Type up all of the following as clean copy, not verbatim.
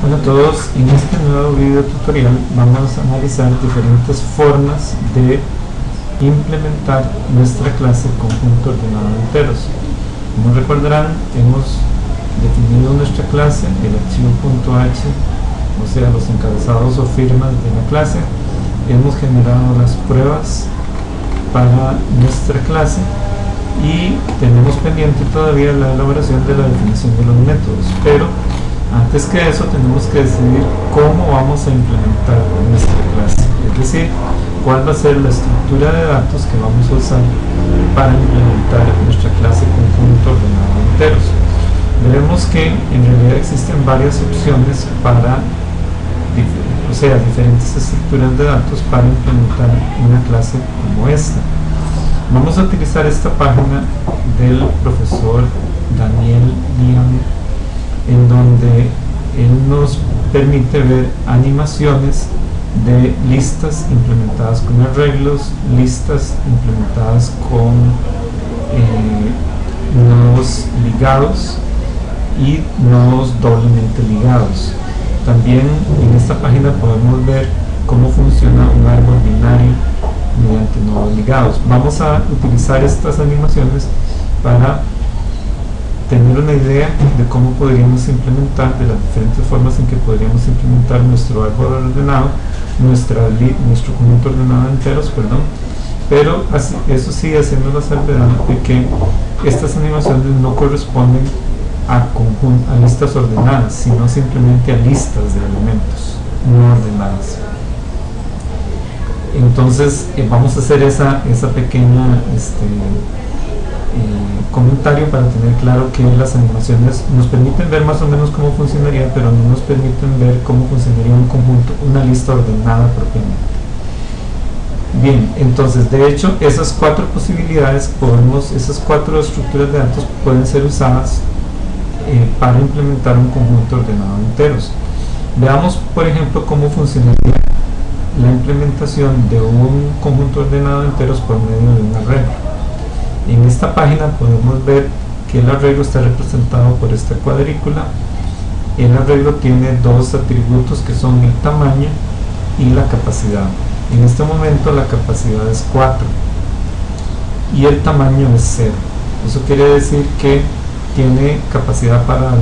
Hola a todos, en este nuevo video tutorial vamos a analizar diferentes formas de implementar nuestra clase conjunto ordenado de enteros. Como recordarán, hemos definido nuestra clase, el archivo .h, o sea los encabezados o firmas de la clase. Hemos generado las pruebas para nuestra clase y tenemos pendiente todavía la elaboración de la definición de los métodos, pero antes que eso tenemos que decidir cómo vamos a implementar nuestra clase, es decir, cuál va a ser la estructura de datos que vamos a usar para implementar nuestra clase conjunto ordenado de enteros. Veremos que en realidad existen varias opciones para, diferentes estructuras de datos para implementar una clase como esta. Vamos a utilizar esta página del profesor Daniel Liam, en donde él nos permite ver animaciones de listas implementadas con arreglos, listas implementadas con nodos ligados y nodos doblemente ligados. También en esta página podemos ver cómo funciona un árbol binario mediante nodos ligados. Vamos a utilizar estas animaciones para tener una idea de cómo podríamos implementar, de las diferentes formas en que podríamos implementar nuestro árbol ordenado, nuestro conjunto ordenado de enteros, pero eso sí, haciendo la salvedad de que estas animaciones no corresponden a listas ordenadas, sino simplemente a listas de elementos no ordenadas. Entonces vamos a hacer esa pequeña comentario para tener claro que las animaciones nos permiten ver más o menos cómo funcionaría, pero no nos permiten ver cómo funcionaría un conjunto, una lista ordenada propiamente. Bien, entonces de hecho esas cuatro posibilidades, esas cuatro estructuras de datos pueden ser usadas para implementar un conjunto ordenado de enteros. Veamos por ejemplo cómo funcionaría la implementación de un conjunto ordenado de enteros por medio de un arreglo. En esta página podemos ver que el arreglo está representado por esta cuadrícula. El arreglo tiene dos atributos que son el tamaño y la capacidad. En este momento la capacidad es 4 y el tamaño es 0. Eso quiere decir que tiene capacidad para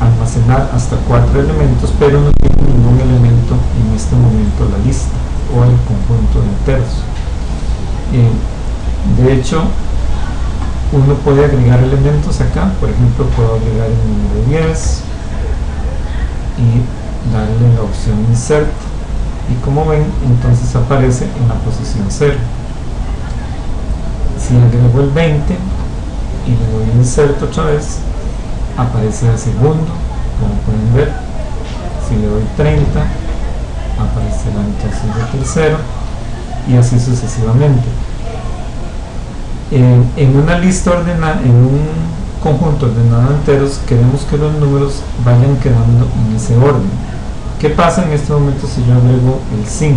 almacenar hasta 4 elementos, pero no tiene ningún elemento en este momento la lista o el conjunto de enteros. De hecho, uno puede agregar elementos acá, por ejemplo puedo agregar el número 10 y darle la opción insert, y como ven entonces aparece en la posición 0. Si agrego el 20 y le doy insert otra vez, aparece el segundo, como pueden ver. Si le doy 30, aparecerá entonces el tercero, y así sucesivamente. En una lista ordenada, en un conjunto ordenado de enteros, queremos que los números vayan quedando en ese orden. ¿Qué pasa en este momento si yo agrego el 5?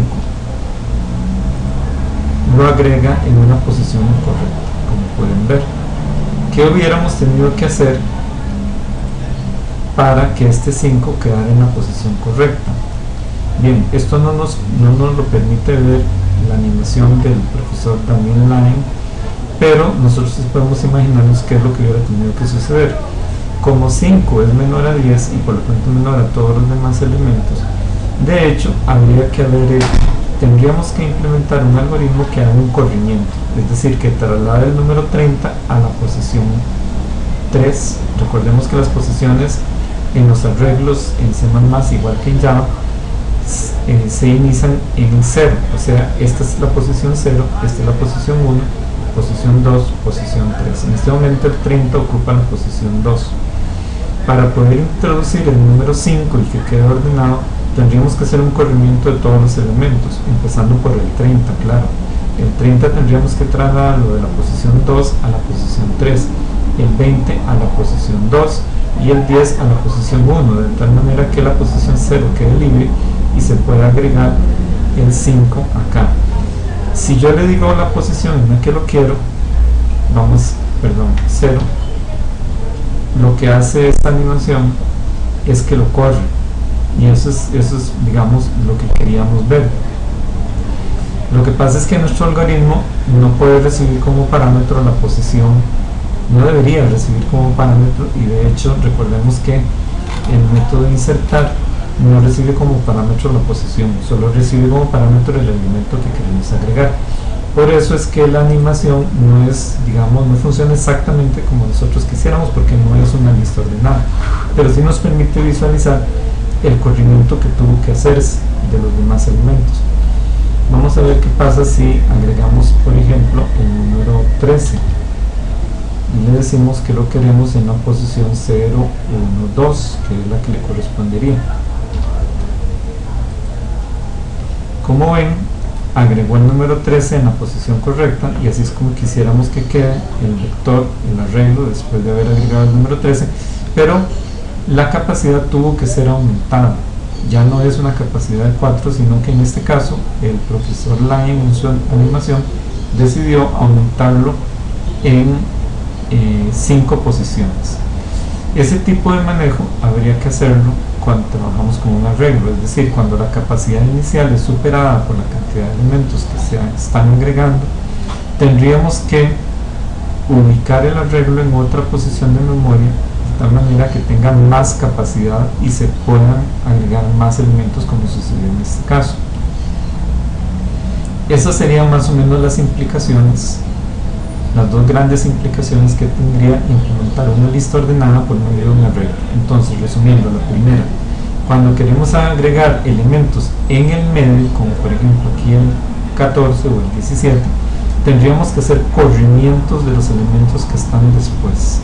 Lo agrega en una posición incorrecta, como pueden ver. ¿Qué hubiéramos tenido que hacer para que este 5 quedara en la posición correcta? Bien, esto no nos lo permite ver la animación del profesor Daniel Liam, pero nosotros podemos imaginarnos qué es lo que hubiera tenido que suceder. Como 5 es menor a 10 y por lo tanto menor a todos los demás elementos, de hecho tendríamos que implementar un algoritmo que haga un corrimiento, es decir, que traslade el número 30 a la posición 3. Recordemos que las posiciones en los arreglos en C++, igual que en Java, se inician en 0, o sea, esta es la posición 0, esta es la posición 1, posición 2, posición 3. En este momento el 30 ocupa la posición 2. Para poder introducir el número 5 y que quede ordenado, tendríamos que hacer un corrimiento de todos los elementos, empezando por el 30, claro. El 30 tendríamos que trasladarlo de la posición 2 a la posición 3, el 20 a la posición 2 y el 10 a la posición 1, de tal manera que la posición 0 quede libre y se pueda agregar el 5 acá. Si yo le digo la posición en la que lo quiero, 0, lo que hace esta animación es que lo corre. y eso es, digamos, lo que queríamos ver. Lo que pasa es que nuestro algoritmo no puede recibir como parámetro la posición, no debería recibir como parámetro, y de hecho recordemos que el método insertar no recibe como parámetro la posición, solo recibe como parámetro el elemento que queremos agregar. Por eso es que la animación no es, digamos, no funciona exactamente como nosotros quisiéramos, porque no es una lista ordenada, pero sí nos permite visualizar el corrimiento que tuvo que hacerse de los demás elementos. Vamos a ver qué pasa si agregamos, por ejemplo, el número 13 y le decimos que lo queremos en la posición 0, 1, 2, que es la que le correspondería. Como ven, agregó el número 13 en la posición correcta, y así es como quisiéramos que quede el vector, el arreglo, después de haber agregado el número 13, pero la capacidad tuvo que ser aumentada. Ya no es una capacidad de 4, sino que en este caso el profesor Lime en su animación decidió aumentarlo en 5 posiciones. Ese tipo de manejo habría que hacerlo cuando trabajamos con un arreglo, es decir, cuando la capacidad inicial es superada por la cantidad de elementos que se están agregando, tendríamos que ubicar el arreglo en otra posición de memoria, de tal manera que tengan más capacidad y se puedan agregar más elementos, como sucedió en este caso. Esas serían más o menos las implicaciones, las dos grandes implicaciones que tendría implementar una lista ordenada por medio de un arreglo. Entonces, resumiendo, la primera, cuando queremos agregar elementos en el medio, como por ejemplo aquí el 14 o el 17, tendríamos que hacer corrimientos de los elementos que están después,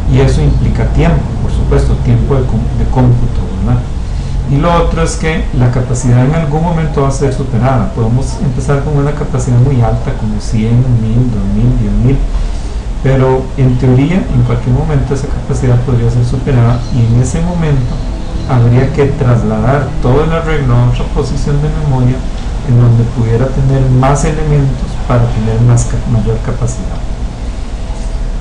y eso implica tiempo, por supuesto, tiempo de cómputo, ¿verdad? Y lo otro es que la capacidad en algún momento va a ser superada. Podemos empezar con una capacidad muy alta, como 100, 1000, 2000, 10.000, pero en teoría en cualquier momento esa capacidad podría ser superada, y en ese momento habría que trasladar todo el arreglo a otra posición de memoria en donde pudiera tener más elementos para tener mayor capacidad.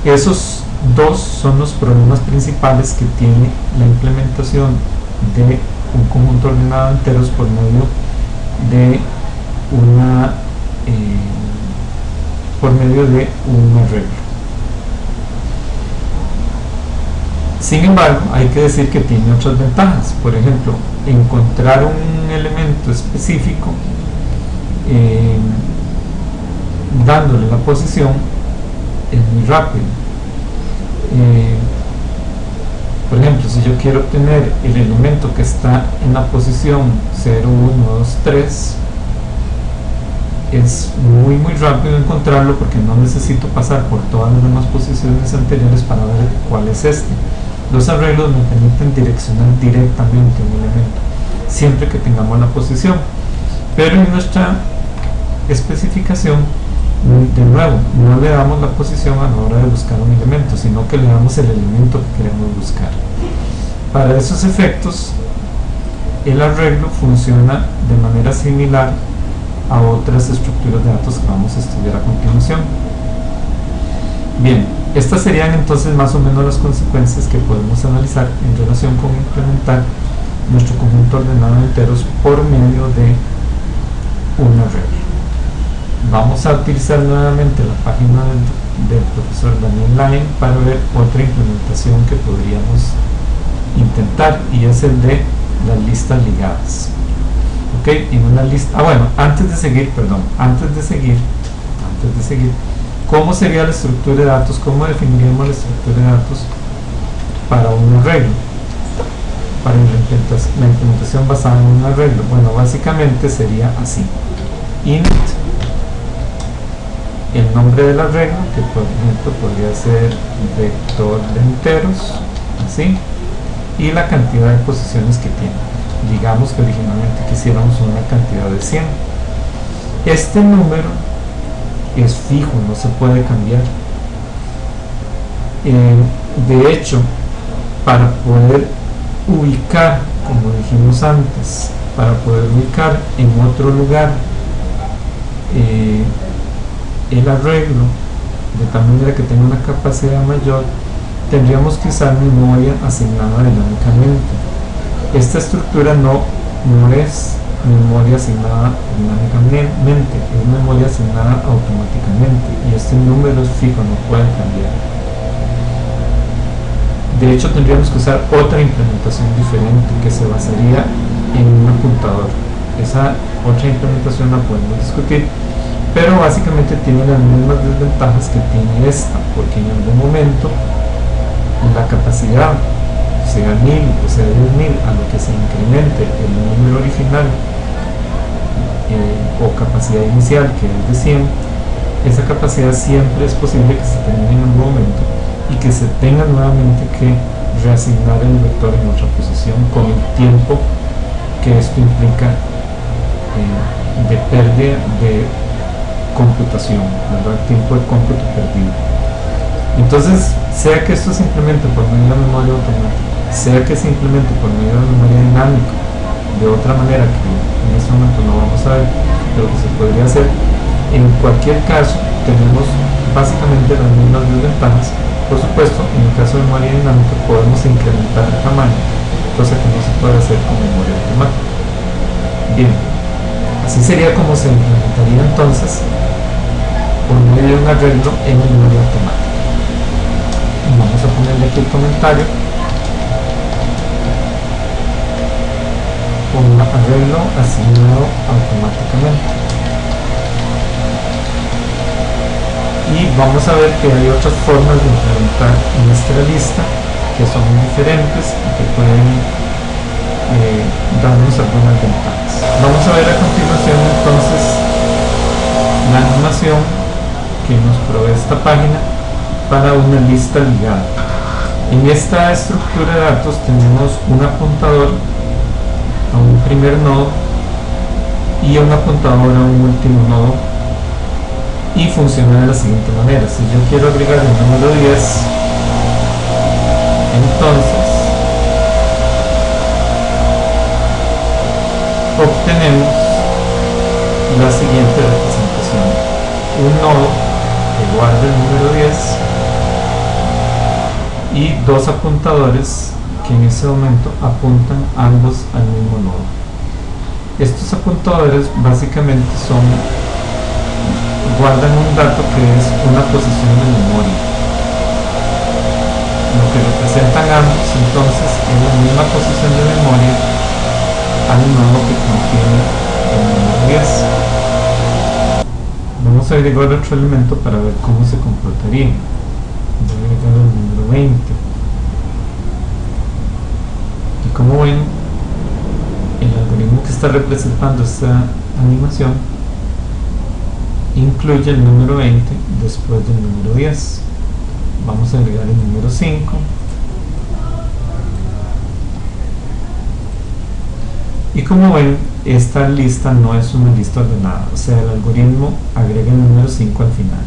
Esos dos son los problemas principales que tiene la implementación de un conjunto ordenado de enteros por medio de un arreglo. Sin embargo, hay que decir que tiene otras ventajas. Por ejemplo, encontrar un elemento específico dándole la posición es muy rápido. Por ejemplo, si yo quiero obtener el elemento que está en la posición 0, 1, 2, 3, es muy rápido encontrarlo, porque no necesito pasar por todas las demás posiciones anteriores para ver cuál es este. Los arreglos me permiten direccionar directamente un elemento, siempre que tengamos la posición, pero en nuestra especificación, de nuevo, no le damos la posición a la hora de buscar un elemento, sino que le damos el elemento que queremos buscar. Para esos efectos, el arreglo funciona de manera similar a otras estructuras de datos que vamos a estudiar a continuación. Bien, estas serían entonces más o menos las consecuencias que podemos analizar en relación con implementar nuestro conjunto ordenado de enteros por medio de un arreglo. Vamos a utilizar nuevamente la página del profesor Daniel Lyon para ver otra implementación que podríamos intentar, y es el de las listas ligadas. Ok, en una lista, antes de seguir, ¿cómo sería la estructura de datos? ¿Cómo definiríamos la estructura de datos para un arreglo? Para la implementación basada en un arreglo, bueno, básicamente sería así: int, el nombre del arreglo, que por ejemplo podría ser vector de enteros, así, y la cantidad de posiciones que tiene. Digamos que originalmente quisiéramos una cantidad de 100. Este número es fijo, no se puede cambiar. De hecho, para poder ubicar, como dijimos antes, para poder ubicar en otro lugar el arreglo de tal manera que tenga una capacidad mayor, tendríamos que usar memoria asignada dinámicamente. Esta estructura no es memoria asignada dinámicamente, es memoria asignada automáticamente, y este número es fijo, no puede cambiar. De hecho, tendríamos que usar otra implementación diferente que se basaría en un apuntador. Esa otra implementación la podemos discutir, pero básicamente tiene las mismas desventajas que tiene esta, porque en algún momento la capacidad, sea 1000 o sea 10.000, a lo que se incremente el número original o capacidad inicial, que es de 100, esa capacidad siempre es posible que se termine en algún momento y que se tenga nuevamente que reasignar el vector en otra posición con el tiempo que esto implica de pérdida de computación, ¿verdad? Tiempo de cómputo perdido. Entonces, sea que esto se implemente por medio de la memoria automática, sea que se implemente por medio de la memoria dinámica, de otra manera que en este momento no vamos a ver, pero que se podría hacer, en cualquier caso tenemos básicamente las mismas desventajas. Por supuesto, en el caso de memoria dinámica podemos incrementar el tamaño, cosa que no se puede hacer con memoria automática. Bien, así sería como se implementaría entonces por medio de un arreglo en memoria automática. Y vamos a ponerle aquí el comentario: un arreglo asignado automáticamente. Y vamos a ver que hay otras formas de implementar nuestra lista que son diferentes y que pueden darnos algunas ventajas. Vamos a ver a continuación entonces la animación que nos provee esta página para una lista ligada. En esta estructura de datos tenemos un apuntador a un primer nodo y un apuntador a un último nodo, y funciona de la siguiente manera: si yo quiero agregar el número 10, entonces obtenemos la siguiente representación: un nodo que guarda el número 10 y dos apuntadores que en ese momento apuntan ambos al mismo nodo. Estos apuntadores básicamente guardan un dato que es una posición de memoria. Lo que representan ambos entonces es la misma posición de memoria al nodo que contiene el número 10. Vamos a agregar otro elemento para ver cómo se comportaría. Voy a agregar el número 20. Y como ven, el algoritmo que está representando esta animación incluye el número 20 después del número 10. Vamos a agregar el número 5 y como ven, esta lista no es una lista ordenada, o sea, el algoritmo agrega el número 5 al final.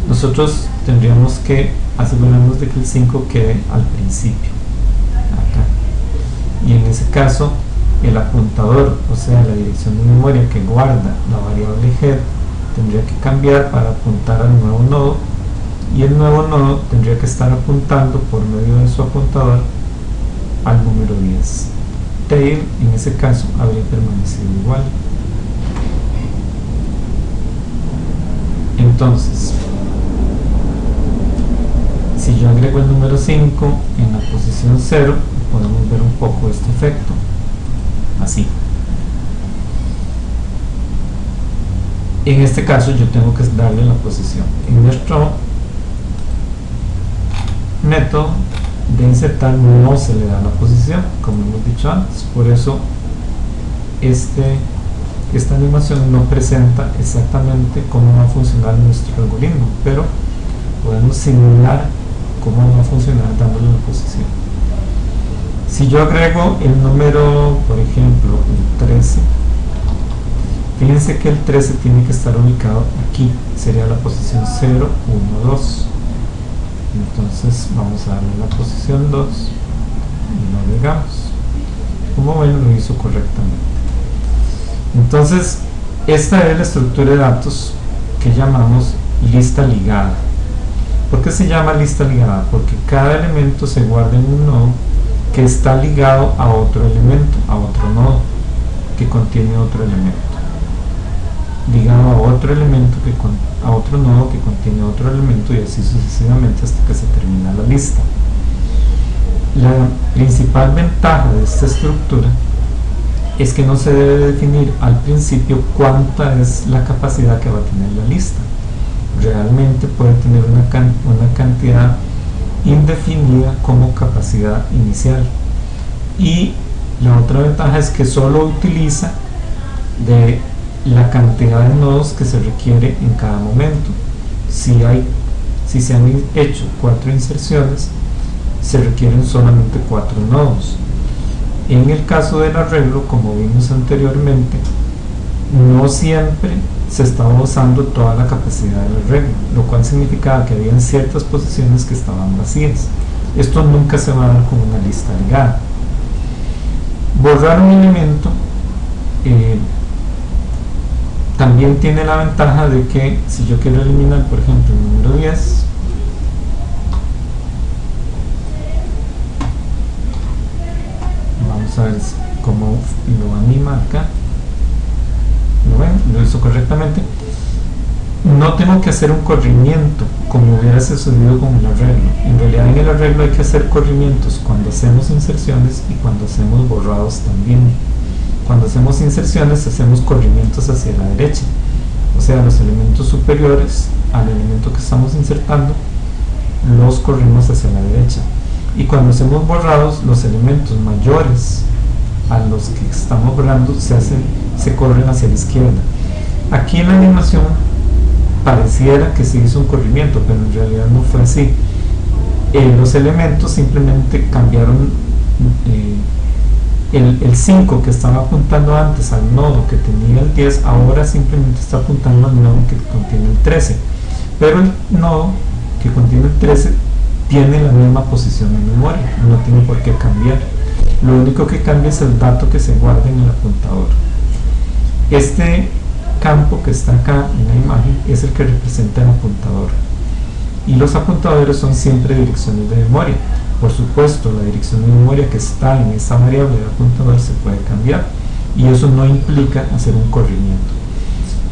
Nosotros tendríamos que asegurarnos de que el 5 quede al principio, acá, y en ese caso el apuntador, o sea, la dirección de memoria que guarda la variable head, tendría que cambiar para apuntar al nuevo nodo, y el nuevo nodo tendría que estar apuntando por medio de su apuntador al número 10. Tail en ese caso habría permanecido igual. Entonces, si yo agrego el número 5 en la posición 0, podemos ver un poco este efecto, así. En este caso yo tengo que darle la posición. En nuestro método de insertar no se le da la posición, como hemos dicho antes. Por eso esta animación no presenta exactamente cómo va a funcionar nuestro algoritmo, pero podemos simular cómo va a funcionar dándole la posición. Si yo agrego el número, por ejemplo, el 13, fíjense que el 13 tiene que estar ubicado aquí, sería la posición 0, 1, 2. Entonces vamos a darle la posición 2 y lo agregamos. Como ven, lo hizo correctamente. Entonces, esta es la estructura de datos que llamamos lista ligada. ¿Por qué se llama lista ligada? Porque cada elemento se guarda en un nodo que está ligado a otro elemento, a otro nodo que contiene otro elemento, ligado a otro elemento a otro nodo que contiene otro elemento, y así sucesivamente hasta que se termina la lista. La principal ventaja de esta estructura es que no se debe definir al principio cuánta es la capacidad que va a tener la lista. Realmente puede tener una cantidad indefinida como capacidad inicial, y la otra ventaja es que solo utiliza de la cantidad de nodos que se requiere en cada momento. Si se han hecho 4 inserciones, se requieren solamente 4 nodos. En el caso del arreglo, como vimos anteriormente, no siempre se estaba usando toda la capacidad del arreglo, lo cual significaba que habían ciertas posiciones que estaban vacías. Esto nunca se va a dar con una lista ligada. Borrar un elemento también tiene la ventaja de que si yo quiero eliminar, por ejemplo, el número 10, vamos a ver cómo lo anima acá. ¿Lo ven? Lo hizo correctamente. No tengo que hacer un corrimiento como hubiera sucedido con el arreglo. En realidad en el arreglo hay que hacer corrimientos cuando hacemos inserciones y cuando hacemos borrados también. Cuando hacemos inserciones hacemos corrimientos hacia la derecha, o sea, los elementos superiores al elemento que estamos insertando los corrimos hacia la derecha, y cuando hacemos borrados los elementos mayores a los que estamos borrando se corren hacia la izquierda. Aquí en la animación pareciera que se hizo un corrimiento, pero en realidad no fue así. Los elementos simplemente cambiaron. El 5 que estaba apuntando antes al nodo que tenía el 10, ahora simplemente está apuntando al nodo que contiene el 13, pero el nodo que contiene el 13 tiene la misma posición en memoria, no tiene por qué cambiar. Lo único que cambia es el dato que se guarda en el apuntador. Este campo que está acá en la imagen es el que representa el apuntador, y los apuntadores son siempre direcciones de memoria. Por supuesto, la dirección de memoria que está en esta variable de apuntador se puede cambiar, y eso no implica hacer un corrimiento.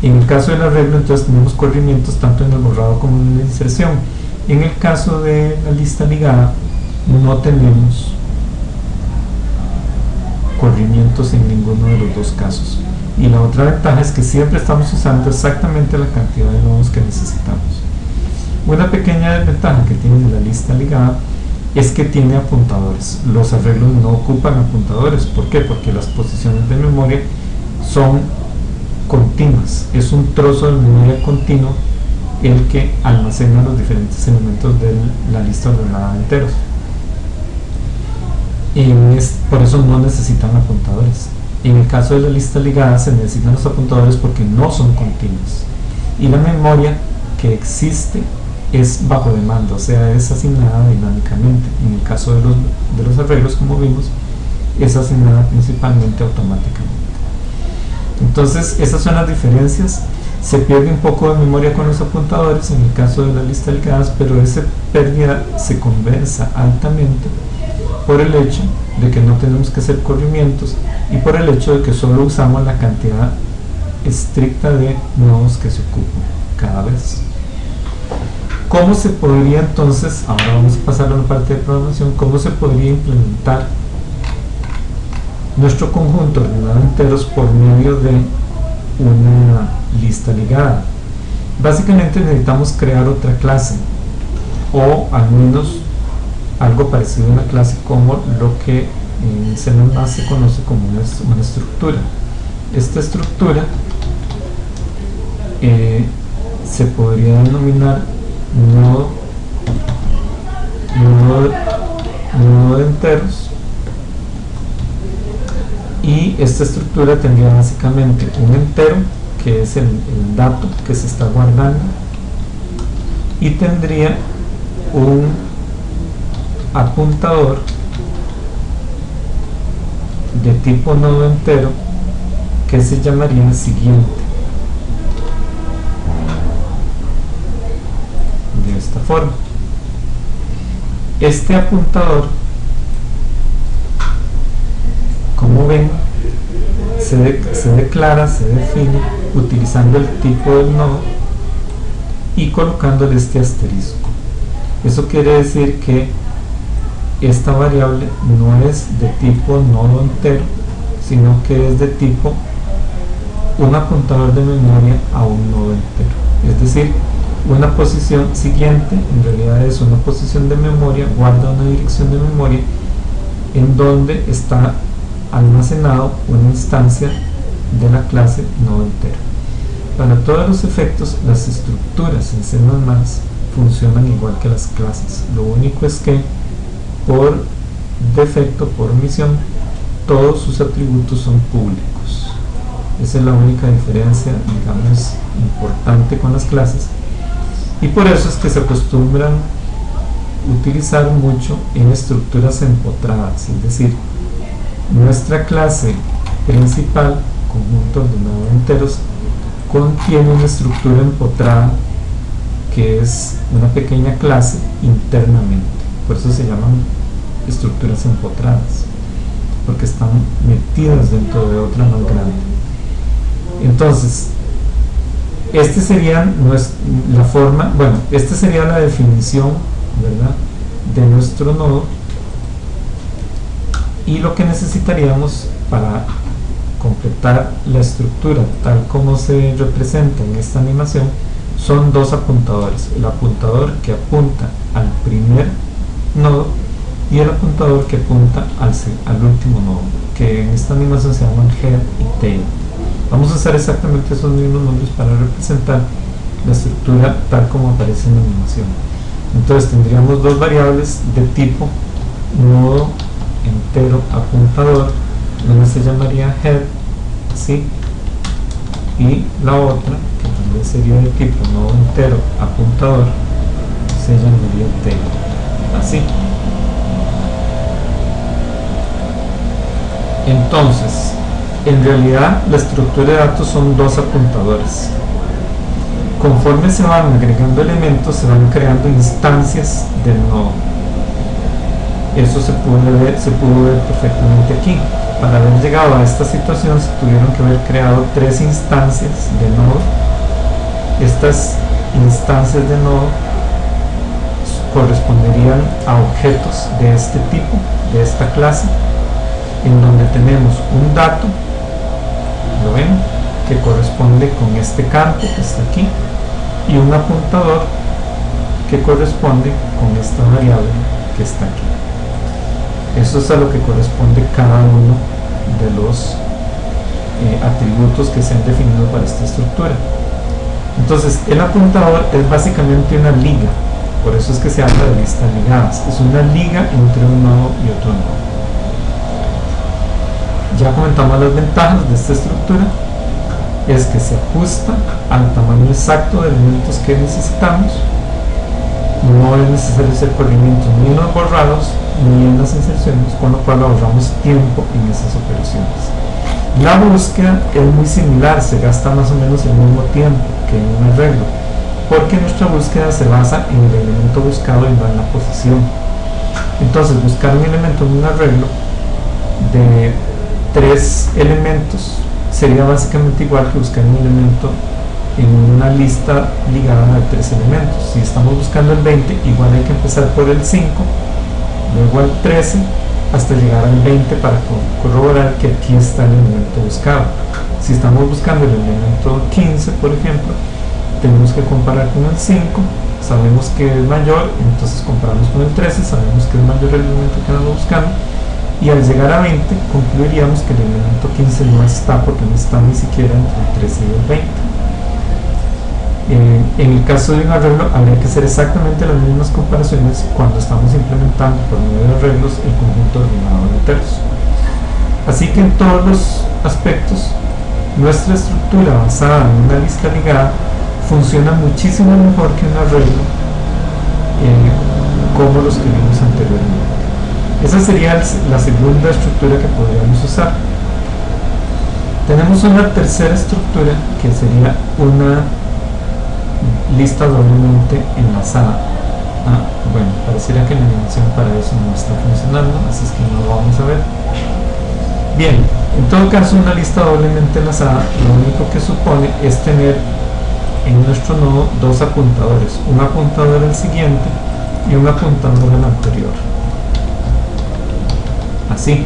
En el caso del arreglo, entonces tenemos corrimientos tanto en el borrado como en la inserción. En el caso de la lista ligada, no tenemos corrimientos en ninguno de los dos casos. Y la otra ventaja es que siempre estamos usando exactamente la cantidad de nodos que necesitamos. Una pequeña desventaja que tiene la lista ligada es que tiene apuntadores. Los arreglos no ocupan apuntadores. ¿Por qué? Porque las posiciones de memoria son continuas. Es un trozo de memoria continuo el que almacena los diferentes elementos de la lista ordenada de enteros. Por eso no necesitan apuntadores. En el caso de la lista ligada se necesitan los apuntadores porque no son continuos. Y la memoria que existe es bajo demanda, o sea, es asignada dinámicamente. En el caso de los arreglos, como vimos, es asignada principalmente automáticamente. Entonces, esas son las diferencias. Se pierde un poco de memoria con los apuntadores en el caso de las listas ligadas, pero esa pérdida se compensa altamente por el hecho de que no tenemos que hacer corrimientos y por el hecho de que solo usamos la cantidad estricta de nodos que se ocupan cada vez. ¿Cómo se podría entonces, ahora vamos a pasar a la parte de programación, cómo se podría implementar nuestro conjunto ordenado de enteros por medio de una lista ligada? Básicamente necesitamos crear otra clase, o al menos algo parecido a una clase, como lo que en C++ se conoce como una estructura. Esta estructura se podría denominar nodo de enteros, y esta estructura tendría básicamente un entero que es el dato que se está guardando, y tendría un apuntador de tipo nodo entero que se llamaría el siguiente, de esta forma. Este apuntador ven, se declara, se define utilizando el tipo del nodo y colocándole este asterisco. Eso quiere decir que esta variable no es de tipo nodo entero, sino que es de tipo un apuntador de memoria a un nodo entero. Es decir, una posición siguiente en realidad es una posición de memoria, guarda una dirección de memoria en donde está almacenado una instancia de la clase nodo entero. Para todos los efectos, las estructuras en C++ funcionan igual que las clases. Lo único es que por defecto, por omisión, todos sus atributos son públicos. Esa es la única diferencia, digamos, importante con las clases, y por eso es que se acostumbran a utilizar mucho en estructuras empotradas. Es decir, nuestra clase principal, conjunto de nodos enteros, contiene una estructura empotrada que es una pequeña clase internamente. Por eso se llaman estructuras empotradas, porque están metidas dentro de otra más grande. Entonces, esta sería la forma, bueno, esta sería la definición, ¿verdad?, de nuestro nodo, y lo que necesitaríamos para completar la estructura tal como se representa en esta animación son dos apuntadores: el apuntador que apunta al primer nodo y el apuntador que apunta al último nodo, que en esta animación se llaman head y tail. Vamos a usar exactamente esos mismos nombres para representar la estructura tal como aparece en la animación. Entonces tendríamos dos variables de tipo nodo entero apuntador, una se llamaría head, ¿sí?, y la otra, que también sería de tipo nodo entero apuntador, se llamaría tail, así. Entonces, en realidad la estructura de datos son dos apuntadores. Conforme se van agregando elementos, se van creando instancias del nodo. Eso se pudo ver perfectamente aquí. Para haber llegado a esta situación se tuvieron que haber creado tres instancias de nodo. Estas instancias de nodo corresponderían a objetos de este tipo, de esta clase, en donde tenemos un dato, ¿lo ven?, que corresponde con este campo que está aquí, y un apuntador que corresponde con esta variable que está aquí. Eso es a lo que corresponde cada uno de los atributos que se han definido para esta estructura. Entonces, el apuntador es básicamente una liga, por eso es que se habla de listas ligadas. Es una liga entre un nodo y otro nodo. Ya comentamos las ventajas de esta estructura: es que se ajusta al tamaño exacto de elementos que necesitamos, no es necesario hacer corrimientos ni en los borrados ni en las inserciones, con lo cual ahorramos tiempo en esas operaciones. La búsqueda es muy similar, se gasta más o menos el mismo tiempo que en un arreglo, porque nuestra búsqueda se basa en el elemento buscado y no en la posición. Entonces, buscar un elemento en un arreglo de 3 elementos sería básicamente igual que buscar un elemento en una lista ligada de 3 elementos. Si estamos buscando el 20, igual hay que empezar por el 5, luego el 13, hasta llegar al 20 para corroborar que aquí está el elemento buscado. Si estamos buscando el elemento 15, por ejemplo, tenemos que comparar con el 5, sabemos que es mayor, entonces comparamos con el 13, sabemos que es mayor el elemento que andamos buscando, y al llegar a 20 concluiríamos que el elemento 15 no está, porque no está ni siquiera entre el 13 y el 20. En el caso de un arreglo habría que hacer exactamente las mismas comparaciones cuando estamos implementando por medio de arreglos el conjunto ordenado de enteros. Así que en todos los aspectos nuestra estructura basada en una lista ligada funciona muchísimo mejor que un arreglo como los que vimos anteriormente. Esa sería la segunda estructura que podríamos usar. Tenemos una tercera estructura que sería una lista doblemente enlazada. Bueno, pareciera que la animación para eso no está funcionando, así es que no lo vamos a ver. Bien, En todo caso, una lista doblemente enlazada lo único que supone es tener en nuestro nodo dos apuntadores, un apuntador al siguiente y un apuntador al anterior, así.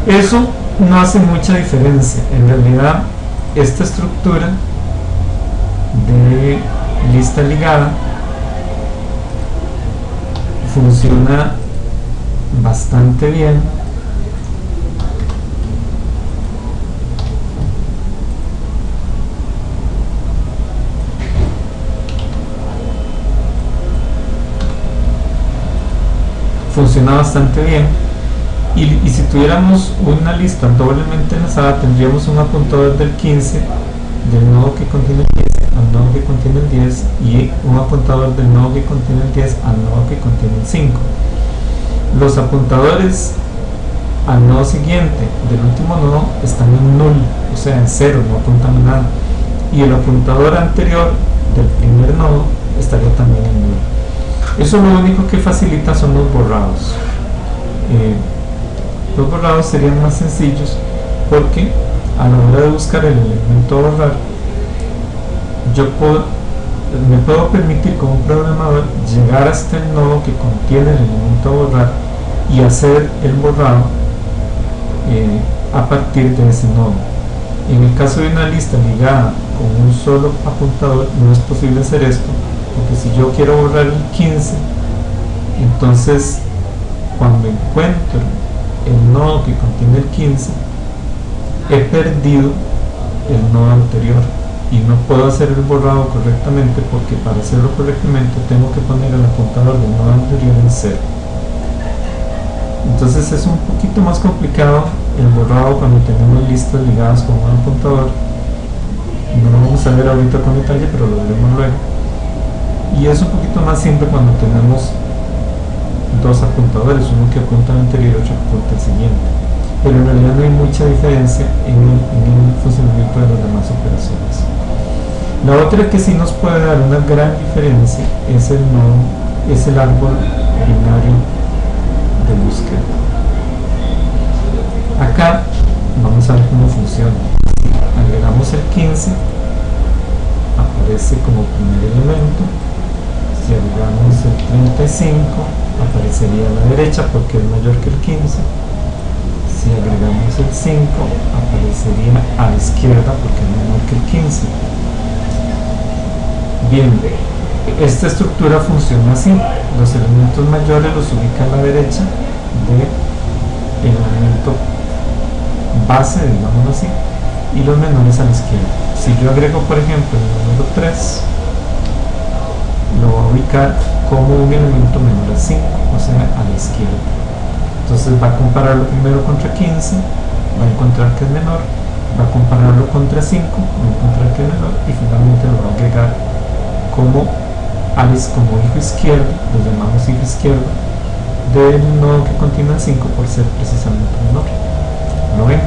Eso no hace mucha diferencia. En realidad, esta estructura de lista ligada funciona bastante bien y si tuviéramos una lista doblemente enlazada tendríamos un apuntador del 15 del nodo que contiene el 15 al nodo que contiene el 10 y un apuntador del nodo que contiene el 10 al nodo que contiene el 5. Los apuntadores al nodo siguiente del último nodo están en null, o sea en cero, no apuntan a nada, y el apuntador anterior del primer nodo estaría también en null. Eso lo único que facilita son los borrados. Los borrados serían más sencillos porque a la hora de buscar el elemento a borrar, me puedo permitir como programador llegar hasta el nodo que contiene el elemento a borrar y hacer el borrado a partir de ese nodo. En el caso de una lista ligada con un solo apuntador no es posible hacer esto, porque si yo quiero borrar el 15, entonces cuando encuentro el nodo que contiene el 15 he perdido el nodo anterior y no puedo hacer el borrado correctamente, porque para hacerlo correctamente tengo que poner el apuntador del nodo anterior en 0. Entonces es un poquito más complicado el borrado cuando tenemos listas ligadas con un apuntador. No lo vamos a ver ahorita con detalle, pero lo veremos luego. Y es un poquito más simple cuando tenemos dos apuntadores, uno que apunta al anterior y otro que apunta al siguiente, pero en realidad no hay mucha diferencia en el funcionamiento de las demás operaciones. La otra que sí nos puede dar una gran diferencia es el árbol binario de búsqueda. Acá vamos a ver cómo funciona. Si agregamos el 15, aparece como primer elemento. Si agregamos el 35, aparecería a la derecha porque es mayor que el 15. Si agregamos el 5, aparecería a la izquierda porque es menor que el 15. Bien, esta estructura funciona así. Los elementos mayores los ubica a la derecha del elemento base, digámoslo así, y los menores a la izquierda. Si yo agrego, por ejemplo, el número 3, lo va a ubicar como un elemento menor a 5, o sea, a la izquierda. Entonces va a compararlo primero contra 15, va a encontrar que es menor, va a compararlo contra 5, va a encontrar que es menor, y finalmente lo va a agregar como hijo izquierdo, lo llamamos hijo izquierdo, del nodo que contiene el 5 por ser precisamente menor. ¿Lo ven?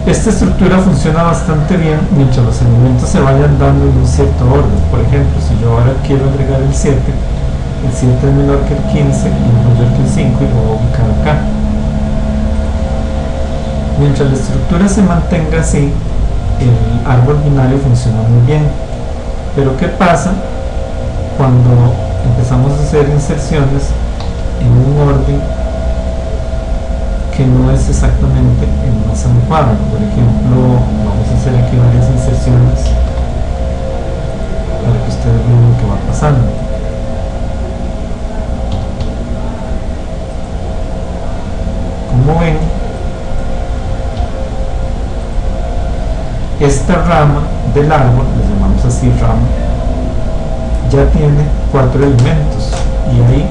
Esta estructura funciona bastante bien mientras los elementos se vayan dando en un cierto orden. Por ejemplo, si yo ahora quiero agregar el 7 es menor que el 15 y es mayor que el 5 y lo voy a ubicar acá. Mientras la estructura se mantenga así, el árbol binario funciona muy bien. Pero ¿qué pasa cuando empezamos a hacer inserciones en un orden que no es exactamente el más adecuado? Por ejemplo, vamos a hacer aquí varias inserciones para que ustedes vean lo que va pasando. Como ven, esta rama del árbol, le llamamos así rama, ya tiene 4 elementos y hay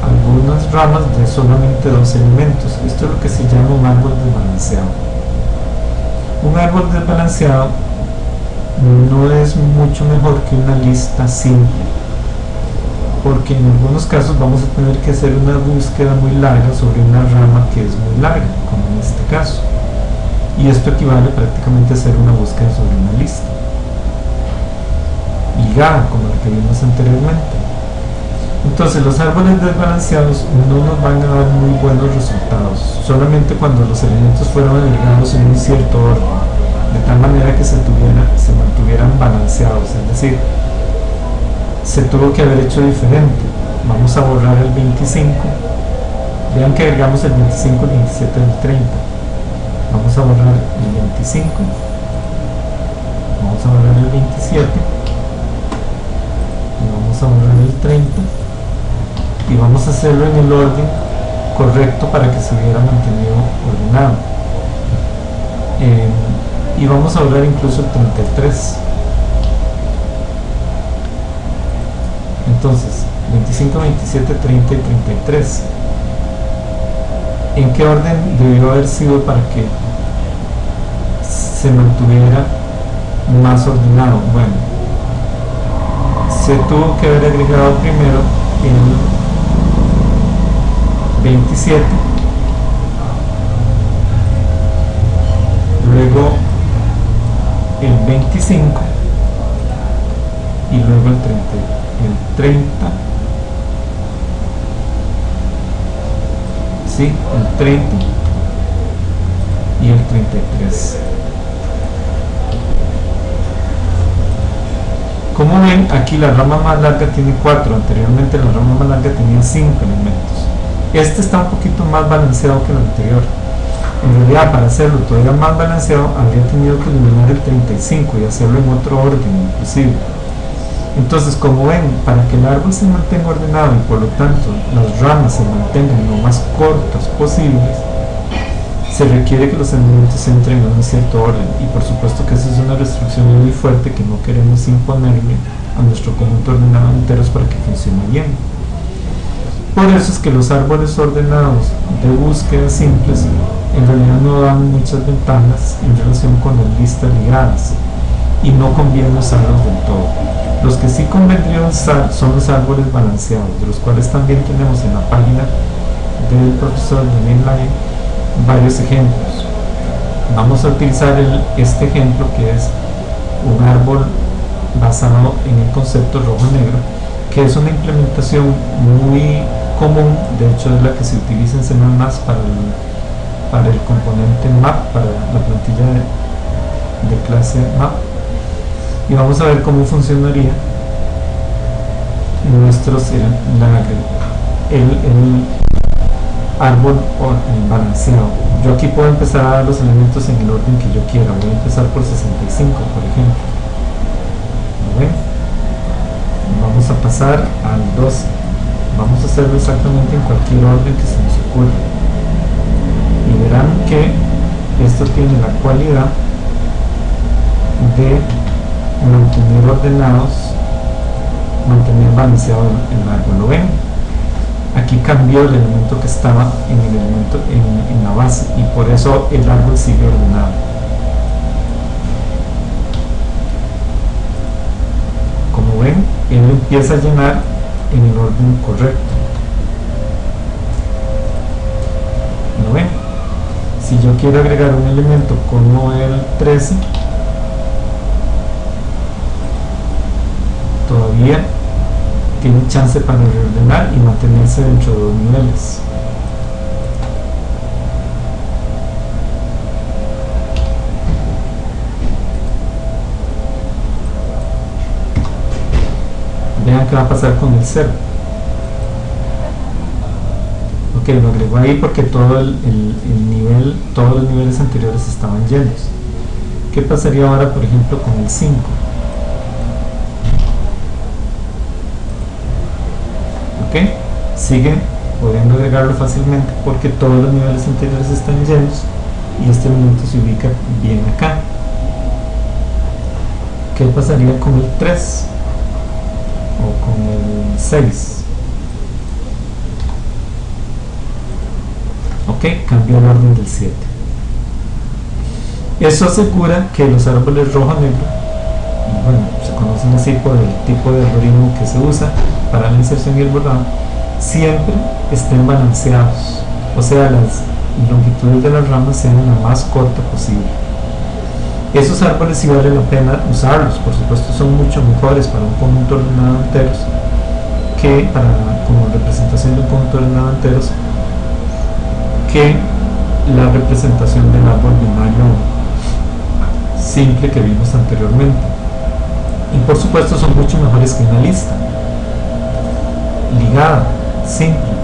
algunas ramas de solamente 2 elementos. Esto es lo que se llama un árbol desbalanceado. Un árbol desbalanceado no es mucho mejor que una lista simple, porque en algunos casos vamos a tener que hacer una búsqueda muy larga sobre una rama que es muy larga, como en este caso, y esto equivale prácticamente a hacer una búsqueda sobre una lista ligada, como la que vimos anteriormente. Entonces los árboles desbalanceados no nos van a dar muy buenos resultados, solamente cuando los elementos fueron agregados en un cierto orden, de tal manera que se mantuvieran balanceados, es decir, se tuvo que haber hecho diferente. Vamos a borrar el 25, vean que agregamos el 25, el 27 y el 30. Vamos a borrar el 25, vamos a borrar el 27, y vamos a borrar el 30, y vamos a hacerlo en el orden correcto para que se hubiera mantenido ordenado. Y vamos a borrar incluso el 33. Entonces 25, 27, 30 y 33, ¿en qué orden debió haber sido para que se mantuviera más ordenado? Bueno, se tuvo que haber agregado primero el 27, luego el 25 y luego el 30, sí, el 30 y el 33. Como ven, aquí la rama más larga tiene 4, anteriormente la rama más larga tenía 5 elementos. Este está un poquito más balanceado que el anterior. En realidad, para hacerlo todavía más balanceado, habría tenido que eliminar el 35 y hacerlo en otro orden inclusive. Entonces, como ven, para que el árbol se mantenga ordenado y por lo tanto las ramas se mantengan lo más cortas posibles, se requiere que los elementos entren en un cierto orden, y por supuesto que esa es una restricción muy fuerte que no queremos imponerle a nuestro conjunto ordenado de enteros para que funcione bien. Por eso es que los árboles ordenados de búsqueda simples en realidad no dan muchas ventajas en relación con las listas ligadas, y no conviene usarlos del todo. Los que sí convendría usar son los árboles balanceados, de los cuales también tenemos en la página del profesor Daniel Lyon varios ejemplos. Vamos a utilizar este ejemplo, que es un árbol basado en el concepto rojo-negro, que es una implementación muy común, de hecho es la que se utiliza en C++ para el componente map, para la plantilla de clase map, y vamos a ver cómo funcionaría el árbol balanceado. Yo aquí puedo empezar a dar los elementos en el orden que yo quiera. Voy a empezar por 65, por ejemplo. ¿Lo ven? Vamos a pasar al 12. Vamos a hacerlo exactamente en cualquier orden que se nos ocurra, y verán que esto tiene la cualidad de mantener ordenados, mantener balanceado el árbol. ¿Lo ven? Aquí cambió el elemento que estaba en la base, y por eso el árbol sigue ordenado. Como ven, él empieza a llenar en el orden correcto. ¿Lo ven? Si yo quiero agregar un elemento como el 13, todavía tiene chance para reordenar y mantenerse dentro de 2 niveles. Vean qué va a pasar con el 0. Ok, lo agrego ahí porque todo el nivel, todos los niveles anteriores estaban llenos. ¿Qué pasaría ahora, por ejemplo, con el 5? Ok, sigue pudiendo agregarlo fácilmente porque todos los niveles anteriores están llenos y este elemento se ubica bien acá. ¿Qué pasaría con el 3? O con el 6. Ok, cambió el orden del 7. Eso asegura que los árboles rojo-negro, bueno, se conocen así por el tipo de algoritmo que se usa para la inserción y el borrado, siempre estén balanceados, o sea, las longitudes de las ramas sean la más corta posible. Esos árboles sí vale la pena usarlos, por supuesto son mucho mejores para un conjunto ordenado de enteros que para como representación de un conjunto de ordenado enteros que la representación del árbol binario simple que vimos anteriormente. Y por supuesto son mucho mejores que una lista ligada, simple.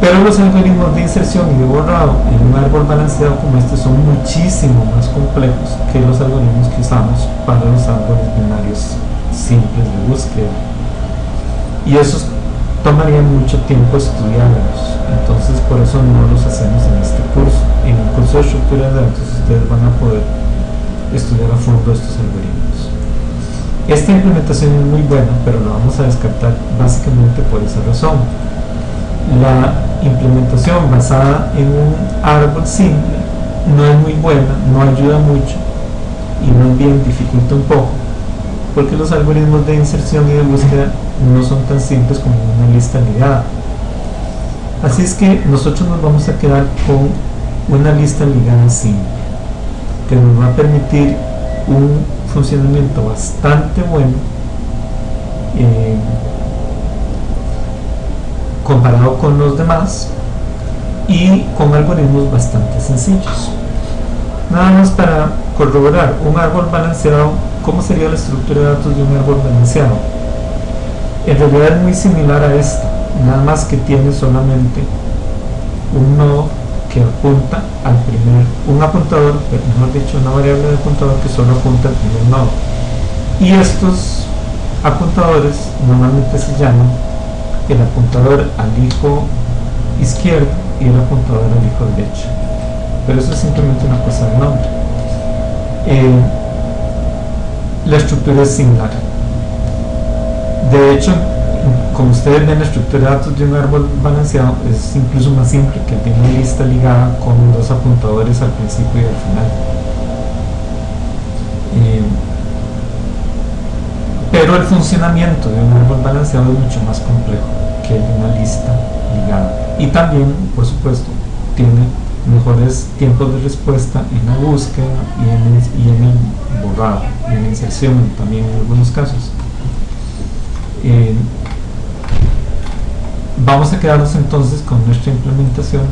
Pero los algoritmos de inserción y de borrado en un árbol balanceado como este son muchísimo más complejos que los algoritmos que usamos para los árboles binarios simples de búsqueda. Y esos tomaría mucho tiempo estudiarlos, entonces por eso no los hacemos en este curso. En el curso de estructura de datos ustedes van a poder estudiar a fondo estos algoritmos. Esta implementación es muy buena, pero la vamos a descartar básicamente por esa razón. La implementación basada en un árbol simple no es muy buena, no ayuda mucho y más bien dificulta un poco, porque los algoritmos de inserción y de búsqueda no son tan simples como una lista ligada. Así es que nosotros nos vamos a quedar con una lista ligada simple, que nos va a permitir un funcionamiento bastante bueno comparado con los demás y con algoritmos bastante sencillos. Nada más para corroborar un árbol balanceado, ¿cómo sería la estructura de datos de un árbol balanceado? En realidad es muy similar a esta, nada más que tiene solamente un nodo que apunta al un apuntador, mejor dicho, una variable de apuntador que solo apunta al primer nodo. Y estos apuntadores normalmente se llaman el apuntador al hijo izquierdo y el apuntador al hijo derecho. Pero eso es simplemente una cosa de nombre. La estructura es similar. De hecho, como ustedes ven, la estructura de datos de un árbol balanceado es incluso más simple que el de una lista ligada con dos apuntadores al principio y al final. Pero el funcionamiento de un árbol balanceado es mucho más complejo que el de una lista ligada. Y también, por supuesto, tiene mejores tiempos de respuesta en la búsqueda y en el borrado, y en la inserción también en algunos casos. Vamos a quedarnos entonces con nuestra implementación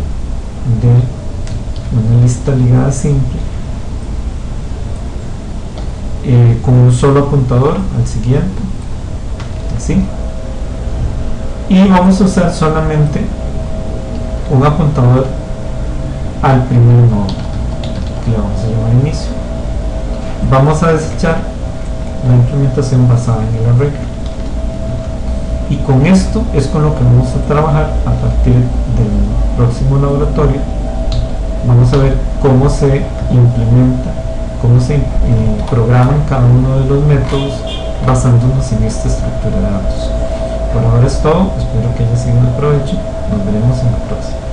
de una lista ligada simple con un solo apuntador al siguiente, así, y vamos a usar solamente un apuntador al primer nodo, que le vamos a llamar inicio. Vamos a desechar la implementación basada en el arreglo, y con esto es con lo que vamos a trabajar a partir del próximo laboratorio. Vamos a ver cómo se implementa, cómo se programan cada uno de los métodos basándonos en esta estructura de datos. Por ahora es todo, espero que haya sido de provecho, nos veremos en la próxima.